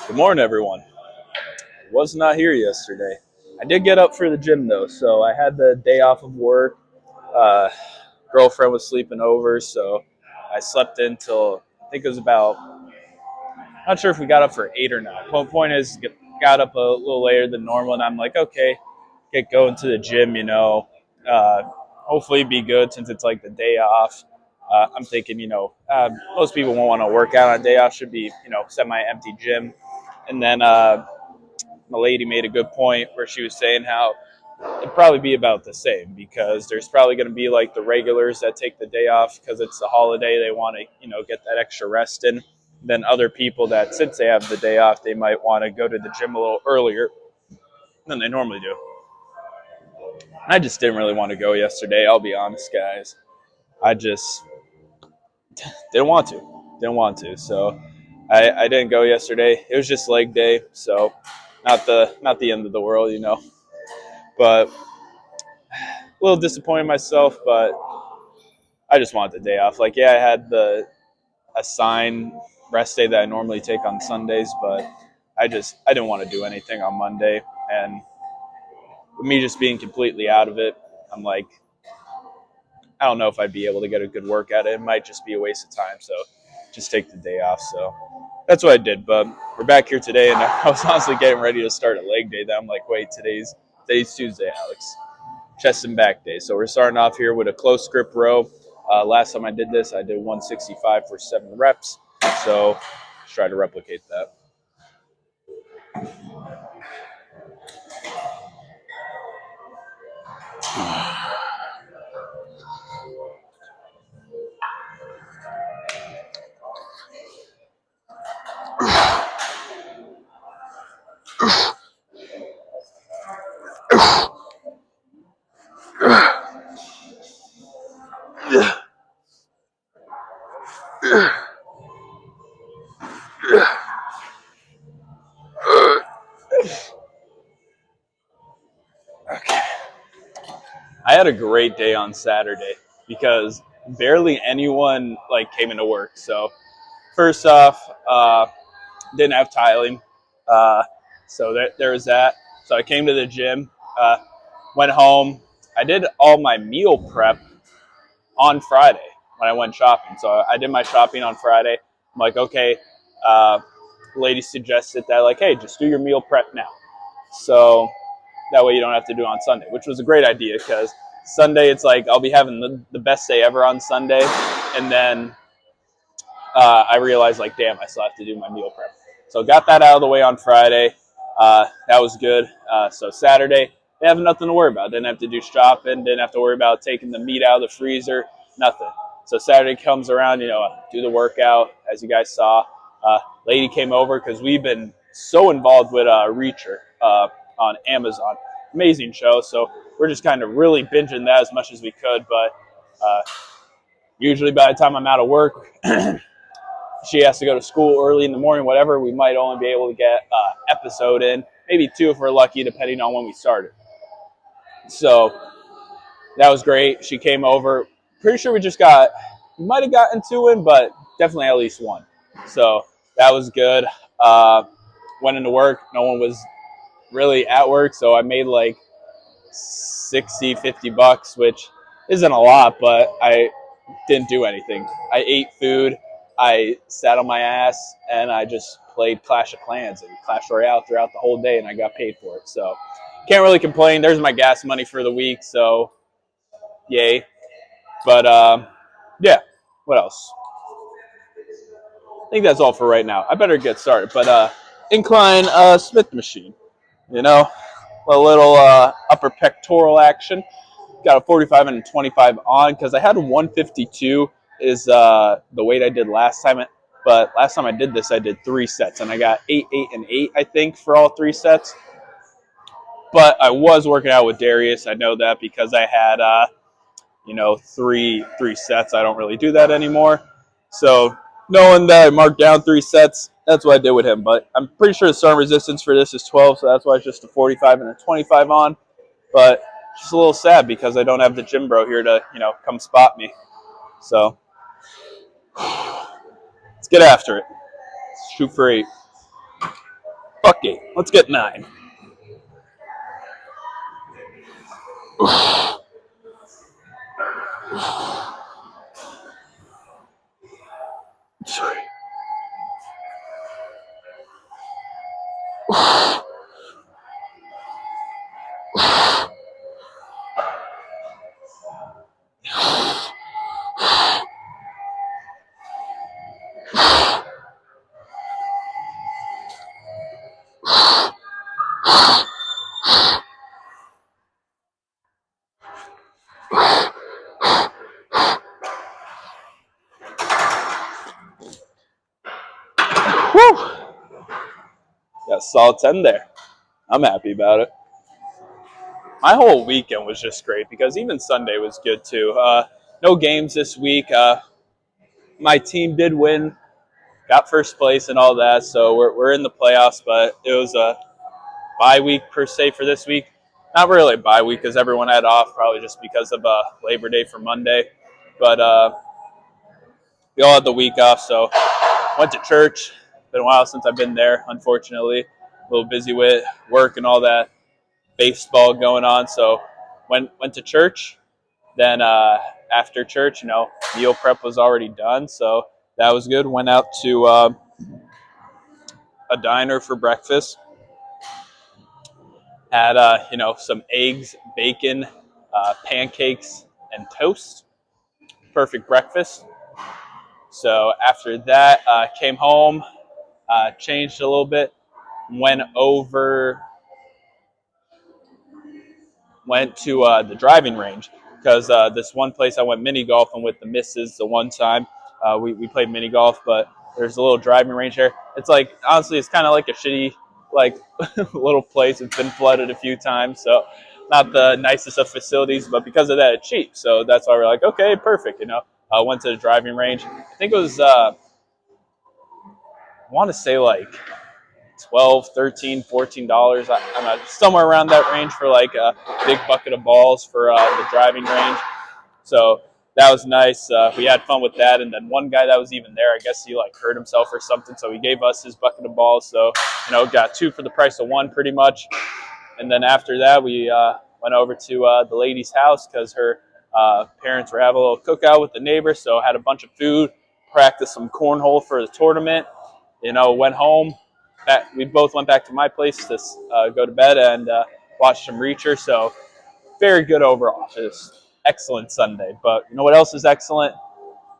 Good morning, everyone. Was not here yesterday. I did get up for the gym though, so I had the day off of work. Uh, Girlfriend was sleeping over, so I slept in till I think it was about. Not sure if we got up for 8 or 9. Point is, got up a little later than normal, and I'm like, okay, get going to the gym. Uh, hopefully be good since it's like the day off. I'm thinking, most people won't want to work out on a day off. Should be, semi-empty gym, and then. My lady made a good point where she was saying how it'd probably be about the same because there's probably going to be like the regulars that take the day off because it's the holiday. They want to, get that extra rest in. Then other people that, since they have the day off, they might want to go to the gym a little earlier than they normally do. I just didn't really want to go yesterday. I'll be honest, guys. I just didn't want to. So I didn't go yesterday. It was just leg day, so not the end of the world, But a little disappointed in myself, but I just wanted the day off. Like, yeah, I had the assigned rest day that I normally take on Sundays, but I didn't want to do anything on Monday, and with me just being completely out of it, I'm like, I don't know if I'd be able to get a good work at it. It might just be a waste of time, so just take the day off. So that's what I did. But we're back here today, and I was honestly getting ready to start a leg day. Then I'm like, wait, today's Tuesday, Alex. Chest and back day. So we're starting off here with a close grip row. Last time I did this, I did 165 for 7 reps. So let's try to replicate that. Okay. I had a great day on Saturday because barely anyone came into work. So first off, didn't have tiling, so there was that. So I came to the gym, went home. I did all my meal prep on Friday when I went shopping. So I did my shopping on Friday. I'm like, okay. Lady suggested that, like, hey, just do your meal prep now. So that way you don't have to do it on Sunday, which was a great idea because Sunday it's like I'll be having the best day ever on Sunday. And then I realized, like, damn, I still have to do my meal prep. So got that out of the way on Friday. That was good. So Saturday, they have nothing to worry about. Didn't have to do shopping. Didn't have to worry about taking the meat out of the freezer. Nothing. So Saturday comes around, do the workout, as you guys saw. Lady came over because we've been so involved with Reacher on Amazon. Amazing show. So we're just kind of really binging that as much as we could. But usually by the time I'm out of work, she has to go to school early in the morning, whatever, we might only be able to get an episode in, maybe 2 if we're lucky, depending on when we started. So that was great. She came over. Pretty sure we might have gotten 2 in, but definitely at least 1. So that was good. Went into work. No one was really at work, so I made like $60-50, which isn't a lot, but I didn't do anything. I ate food. I sat on my ass and I just played Clash of Clans and Clash Royale throughout the whole day, and I got paid for it. So can't really complain. There's my gas money for the week, so yay. But yeah, what else? I think that's all for right now. I better get started. But Incline Smith machine, a little upper pectoral action. Got a 45 and a 25 on because I had a 152 is the weight I did last time. But last time I did this, I did 3 sets, and I got 8, 8, and 8, I think, for all 3 sets. But I was working out with Darius. I know that because I had, three sets. I don't really do that anymore. So knowing that I marked down 3 sets, that's what I did with him. But I'm pretty sure the starting resistance for this is 12, so that's why it's just a 45 and a 25 on. But just a little sad because I don't have the gym bro here to, come spot me. So let's get after it. Let's shoot for 8. Fuck 8. Let's get 9. Sorry. Whew. Got a solid 10 there. I'm happy about it. My whole weekend was just great because even Sunday was good too. No games this week. My team did win, got first place and all that, so we're in the playoffs, but it was a bye week per se for this week. Not really a bye week because everyone had off, probably just because of Labor Day for Monday. But we all had the week off, so went to church. Been a while since I've been there, unfortunately. A little busy with work and all that baseball going on, so went to church. Then after church, meal prep was already done, so that was good. Went out to a diner for breakfast. Had some eggs, bacon, pancakes, and toast. Perfect breakfast. So after that, came home, changed a little bit, went to the driving range because this one place I went mini golfing with the missus the one time. We played mini golf, but there's a little driving range there. It's like, honestly, it's kind of like a shitty, like, little place. It's been flooded a few times, so not the nicest of facilities, but because of that, it's cheap. So that's why we're like, okay, perfect, Went to the driving range. I think it was, I want to say like $12, $13, $14. I'm not, somewhere around that range for like a big bucket of balls for the driving range. So that was nice. We had fun with that. And then one guy that was even there, I guess he like hurt himself or something. So he gave us his bucket of balls. So, got 2 for the price of 1 pretty much. And then after that, we went over to the lady's house because her parents were having a little cookout with the neighbors. So had a bunch of food, practiced some cornhole for the tournament, went home. We both went back to my place to go to bed and watch some Reacher. So very good overall. It was excellent Sunday. But you know what else is excellent?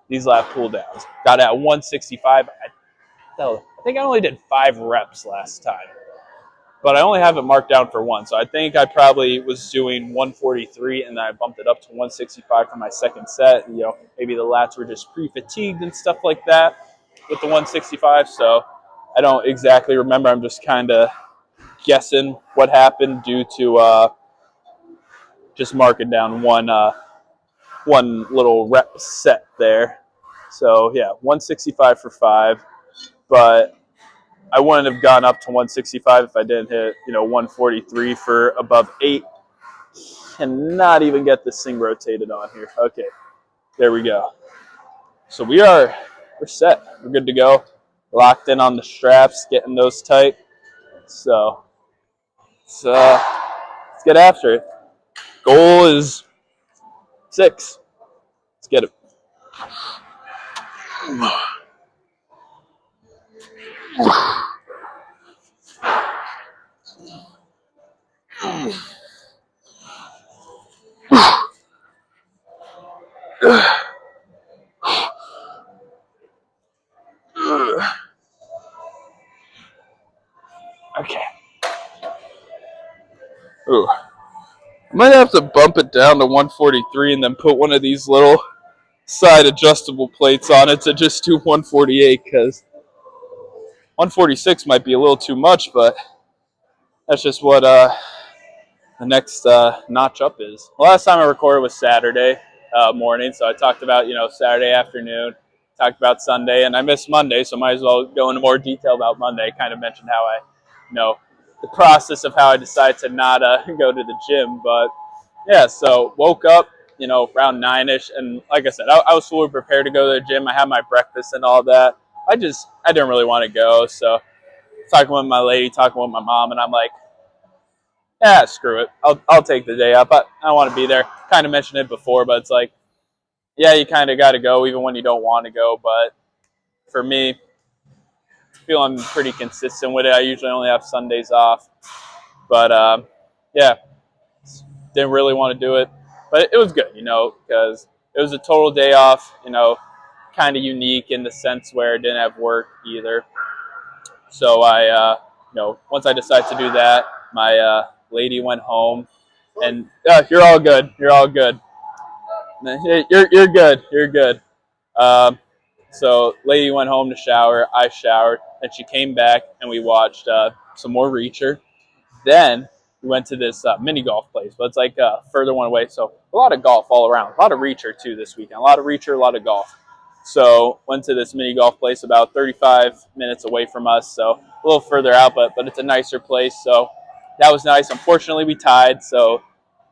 These lap pull downs. Got at 165. I think I only did 5 reps last time, but I only have it marked down for 1. So I think I probably was doing 143, and then I bumped it up to 165 for my second set. Maybe the lats were just pre-fatigued and stuff like that with the 165. So I don't exactly remember. I'm just kind of guessing what happened due to just marking down one little rep set there. So yeah, 165 for 5, but I wouldn't have gone up to 165 if I didn't hit 143 for above 8. Cannot even get this thing rotated on here. Okay, there we go. So we're set. We're good to go. Locked in on the straps, getting those tight. So let's get after it. Goal is 6. Let's get it. Okay. Ooh. I might have to bump it down to 143 and then put one of these little side adjustable plates on it to just do 148 because 146 might be a little too much, but that's just what the next notch up is. The last time I recorded was Saturday morning, so I talked about Saturday afternoon, talked about Sunday, and I missed Monday, so might as well go into more detail about Monday. I kind of mentioned how I, the process of how I decided to not go to the gym, but yeah, so woke up, around 9-ish, and like I said, I was fully prepared to go to the gym. I had my breakfast and all that. I didn't really want to go, so talking with my lady, talking with my mom, and I'm like, yeah, screw it. I'll take the day up. I don't want to be there. Kind of mentioned it before, but it's like, yeah, you kind of got to go even when you don't want to go. But for me, I feel I'm pretty consistent with it. I usually only have Sundays off. But yeah, didn't really want to do it. But it was good, because it was a total day off, kind of unique in the sense where I didn't have work either. So once I decided to do that, my lady went home, and you're all good. You're all good. You're good. You're good. Um, so lady went home to shower. I showered. Then she came back, and we watched some more Reacher. Then we went to this mini golf place, but it's like further one away. So a lot of golf all around. A lot of Reacher too this weekend. A lot of Reacher, a lot of golf. So went to this mini golf place about 35 minutes away from us. So a little further out, but it's a nicer place. So that was nice. Unfortunately, we tied, so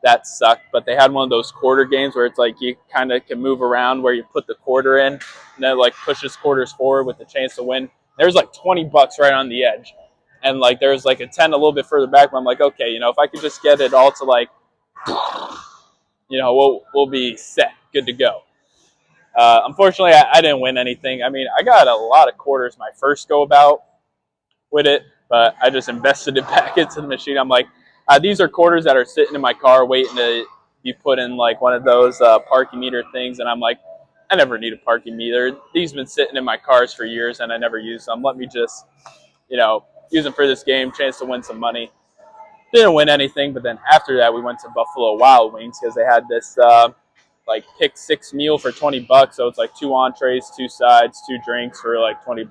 that sucked. But they had one of those quarter games where it's like you kind of can move around where you put the quarter in, and then it like pushes quarters forward with the chance to win. There's like $20 right on the edge. And like there's like a 10 a little bit further back, but I'm like, okay, if I could just get it all to like, we'll be set, good to go. Unfortunately, I didn't win anything. I mean, I got a lot of quarters my first go about with it, but I just invested it back into the machine. I'm like, these are quarters that are sitting in my car waiting to be put in like one of those parking meter things. And I'm like, I never need a parking meter. These have been sitting in my cars for years and I never use them. Let me just, use them for this game, chance to win some money. Didn't win anything, but then after that, we went to Buffalo Wild Wings because they had this like pick six meal for $20. So it's like 2 entrees, 2 sides, 2 drinks for like $20.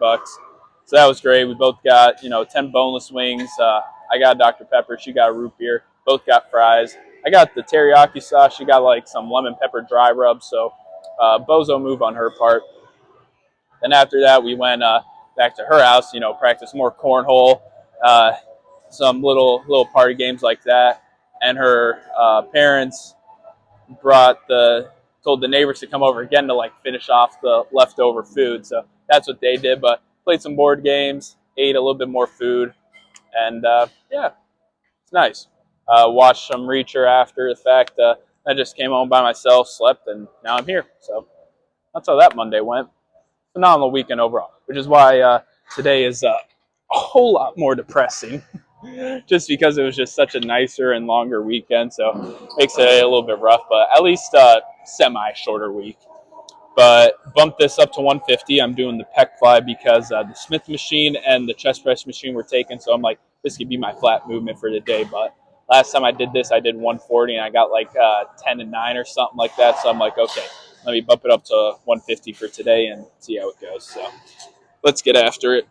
So that was great. We both got 10 boneless wings. I got Dr. Pepper. She got a root beer. Both got fries. I got the teriyaki sauce. She got like some lemon pepper dry rub. So bozo move on her part. Then after that, we went back to her house. Practice more cornhole, some little party games like that. And her parents told the neighbors to come over again to like finish off the leftover food. So that's what they did. But played some board games, ate a little bit more food, and yeah, it's nice. Watched some Reacher after the fact. I just came home by myself, slept, and now I'm here. So that's how that Monday went. Phenomenal weekend overall, which is why today is a whole lot more depressing. Just because it was just such a nicer and longer weekend, so makes it a little bit rough, but at least semi-shorter week. But bumped this up to 150. I'm doing the pec fly because the Smith machine and the chest press machine were taken, so I'm like, this could be my flat movement for the day. But last time I did this, I did 140, and I got like 10 and 9 or something like that, so I'm like, okay, let me bump it up to 150 for today and see how it goes. So let's get after it.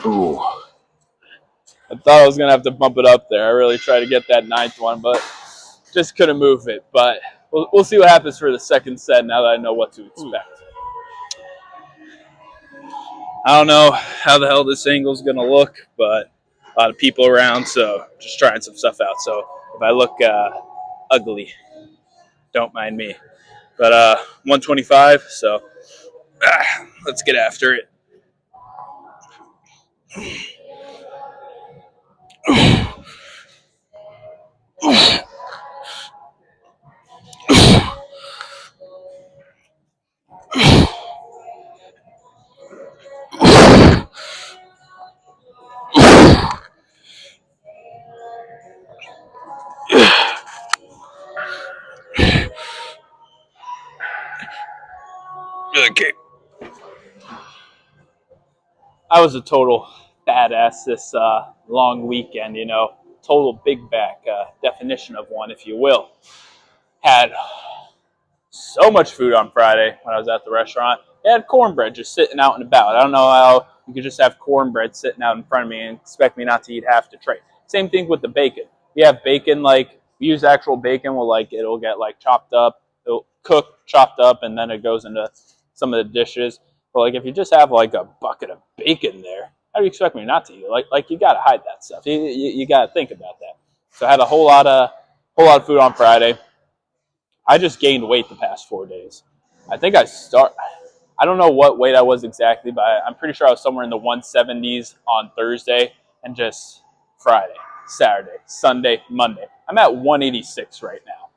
Ooh. I thought I was going to have to bump it up there. I really tried to get that 9th one, but just couldn't move it. But we'll see what happens for the second set now that I know what to expect. I don't know how the hell this angle is going to look, but a lot of people around, so just trying some stuff out. So if I look ugly, don't mind me. But 125, so let's get after it. Okay. I was a total badass this long weekend, total big back, definition of one, if you will. Had so much food on Friday when I was at the restaurant. It had cornbread just sitting out and about. I don't know how you could just have cornbread sitting out in front of me and expect me not to eat half the tray. Same thing with the bacon. We have bacon, like, we use actual bacon, well, like, it'll get, like, chopped up, it'll cook, chopped up, and then it goes into some of the dishes. But, like, if you just have, like, a bucket of bacon there, how do you expect me not to eat it? Like you got to hide that stuff. You got to think about that. So I had a whole lot of food on Friday. I just gained weight the past 4 days. I think I don't know what weight I was exactly, but I'm pretty sure I was somewhere in the 170s on Thursday, and just Friday, Saturday, Sunday, Monday. I'm at 186 right now.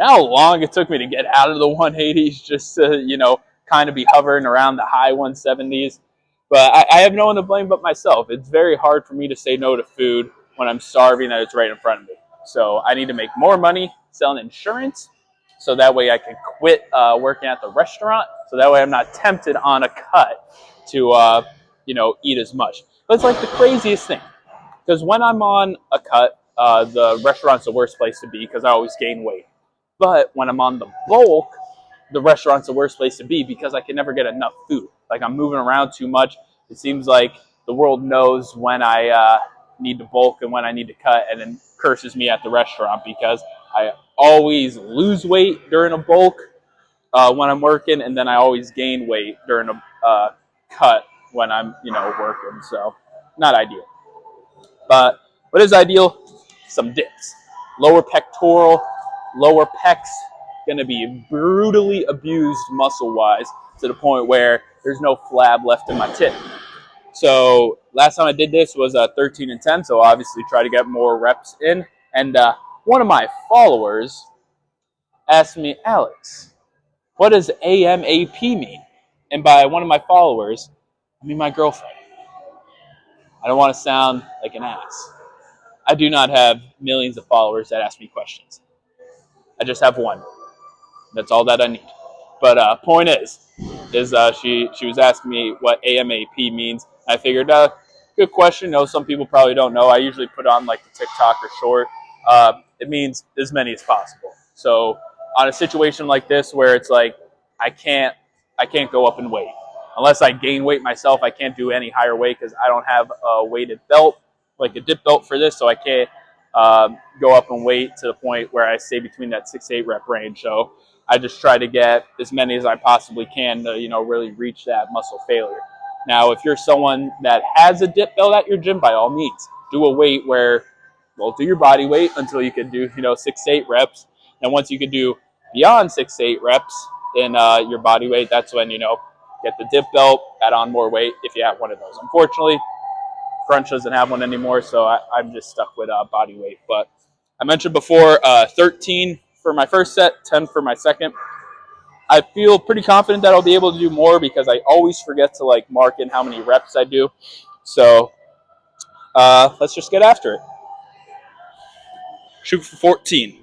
How long it took me to get out of the 180s just to, kind of be hovering around the high 170s. But I have no one to blame but myself. It's very hard for me to say no to food when I'm starving and it's right in front of me. So I need to make more money selling insurance, so that way I can quit working at the restaurant, so that way I'm not tempted on a cut to, eat as much. But it's like the craziest thing, because when I'm on a cut, the restaurant's the worst place to be because I always gain weight. But when I'm on the bulk, the restaurant's the worst place to be because I can never get enough food. Like, I'm moving around too much. It seems like the world knows when I need to bulk and when I need to cut, and then curses me at the restaurant because I always lose weight during a bulk when I'm working, and then I always gain weight during a cut when I'm working. So not ideal. But what is ideal? Some dips. Lower pectoral, lower pecs, going to be brutally abused muscle-wise to the point where there's no flab left in my tip. So last time I did this was 13 and 10, so obviously try to get more reps in. And one of my followers asked me, Alex, what does AMAP mean? And by one of my followers, I mean my girlfriend. I don't want to sound like an ass. I do not have millions of followers that ask me questions. I just have one. That's all that I need. But point is she was asking me what AMAP means. I figured, good question. Some people probably don't know. I usually put on like the TikTok or short. It means as many as possible. So on a situation like this where it's like I can't go up in weight unless I gain weight myself. I can't do any higher weight because I don't have a weighted belt, like a dip belt for this, so I can't go up in weight to the point where I stay between that 6 to 8 rep range. So I just try to get as many as I possibly can to, really reach that muscle failure. Now, if you're someone that has a dip belt at your gym, by all means, do a weight where, do your body weight until you can do, 6 to 8 reps. And once you can do beyond 6 to 8 reps in your body weight, that's when, get the dip belt, add on more weight if you have one of those. Unfortunately, Crunch doesn't have one anymore, so I'm just stuck with body weight. But I mentioned before, 13 for my first set, 10 for my second. I feel pretty confident that I'll be able to do more because I always forget to mark in how many reps I do. So let's just get after it. Shoot for 14.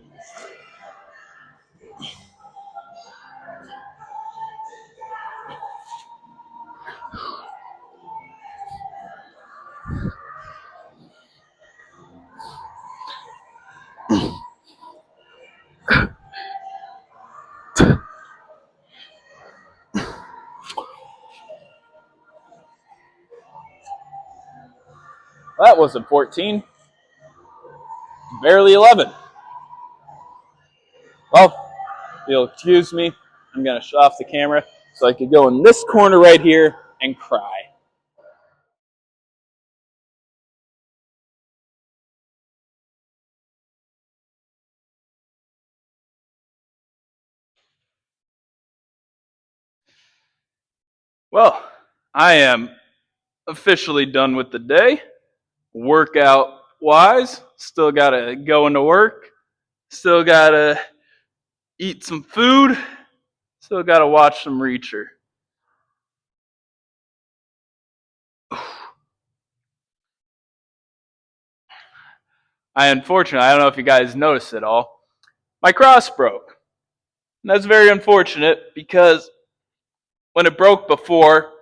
That wasn't 14. Barely 11. Well, you'll excuse me. I'm going to shut off the camera so I could go in this corner right here and cry. Well, I am officially done with the day. Workout wise, still got to go into work. Still got to eat some food. Still got to watch some Reacher. I don't know if you guys noticed it all. My cross broke. And that's very unfortunate because when it broke before,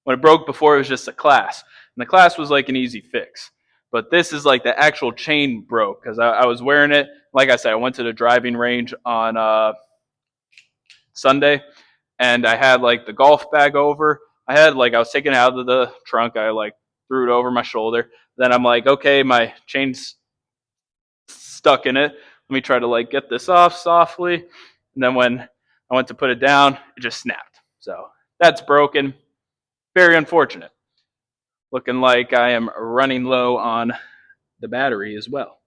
it was just a class. And the class was like an easy fix. But this is like the actual chain broke because I was wearing it. Like I said, I went to the driving range on Sunday, and I had like the golf bag over. I was taking it out of the trunk. I like threw it over my shoulder. Then I'm like, okay, my chain's stuck in it. Let me try to like get this off softly. And then when I went to put it down, it just snapped. So that's broken. Very unfortunate. Looking like I am running low on the battery as well.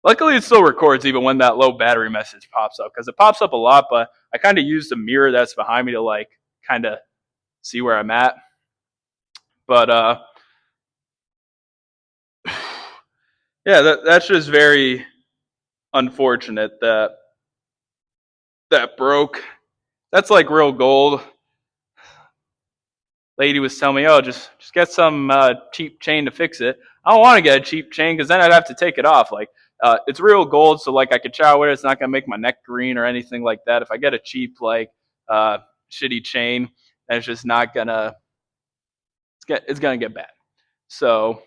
Luckily, it still records even when that low battery message pops up, because it pops up a lot, but I kind of use the mirror that's behind me to like kind of see where I'm at. But yeah, that's just very unfortunate that broke. That's like real gold. Lady was telling me, oh, just get some cheap chain to fix it. I don't want to get a cheap chain because then I'd have to take it off. Like, it's real gold, so like I could shower with it. It's not gonna make my neck green or anything like that. If I get a cheap like shitty chain, then it's just not gonna. It's gonna get bad. So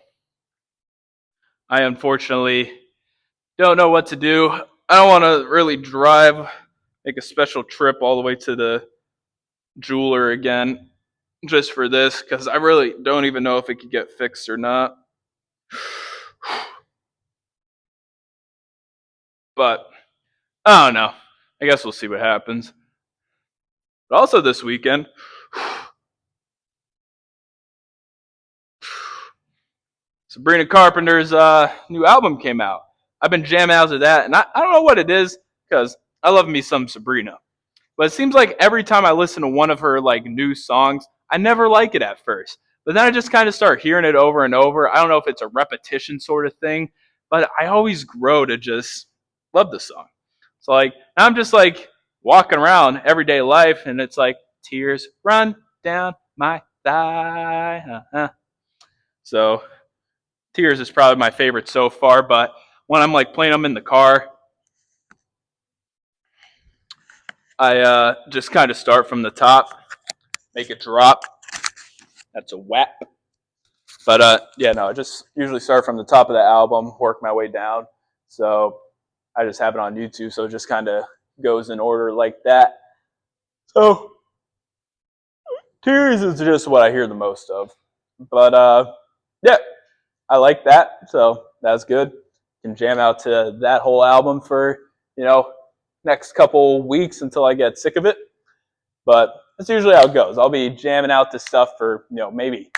I unfortunately don't know what to do. I don't want to really make a special trip all the way to the jeweler again just for this, because I really don't even know if it could get fixed or not. But I don't know. I guess we'll see what happens. But also this weekend, Sabrina Carpenter's new album came out. I've been jamming out to that, and I don't know what it is, because I love me some Sabrina. But it seems like every time I listen to one of her like new songs, I never like it at first. But then I just kind of start hearing it over and over. I don't know if it's a repetition sort of thing, but I always grow to just love the song. So like I'm just like walking around everyday life, and it's like tears run down my thigh. So Tears is probably my favorite so far, but when I'm like playing them in the car, I just kind of start from the top, make it drop. That's a whap. But yeah, no, I just usually start from the top of the album, work my way down. So I just have it on YouTube, so it just kind of goes in order like that. So Tears is just what I hear the most of. But yeah, I like that, so that's good. Can jam out to that whole album for, next couple weeks until I get sick of it. But that's usually how it goes. I'll be jamming out this stuff for, maybe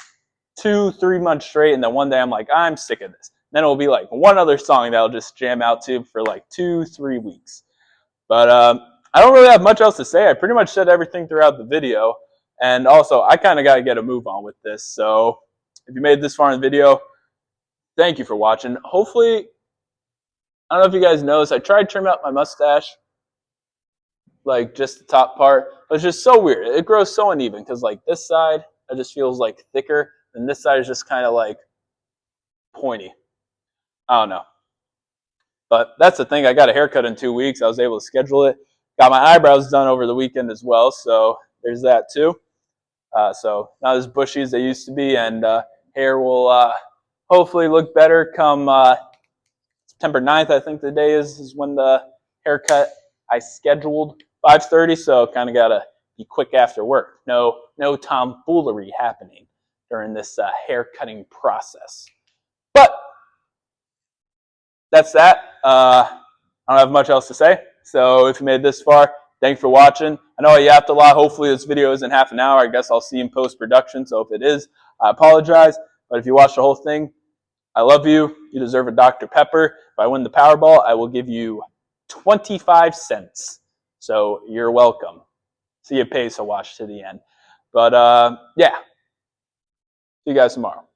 2-3 months straight, and then one day I'm like, I'm sick of this. Then it'll be like one other song that I'll just jam out to for like 2-3 weeks. But I don't really have much else to say. I pretty much said everything throughout the video. And also, I kind of got to get a move on with this. So if you made it this far in the video, thank you for watching. Hopefully, I don't know if you guys noticed, I tried trimming out my mustache, like just the top part. But it's just so weird. It grows so uneven because like this side, it just feels like thicker. And this side is just kind of like pointy. I don't know. But that's the thing. I got a haircut in 2 weeks. I was able to schedule it. Got my eyebrows done over the weekend as well. So there's that too. So not as bushy as they used to be. And hair will hopefully look better come September 9th, I think the day is when the haircut I scheduled. 5:30, so kind of got to be quick after work. No tomfoolery happening during this hair cutting process. But that's that. I don't have much else to say. So if you made it this far, thanks for watching. I know I yapped a lot. Hopefully this video isn't half an hour. I guess I'll see you in post-production. So if it is, I apologize. But if you watched the whole thing, I love you. You deserve a Dr. Pepper. If I win the Powerball, I will give you 25 cents. So you're welcome. See you pays to watch to the end. But yeah, see you guys tomorrow.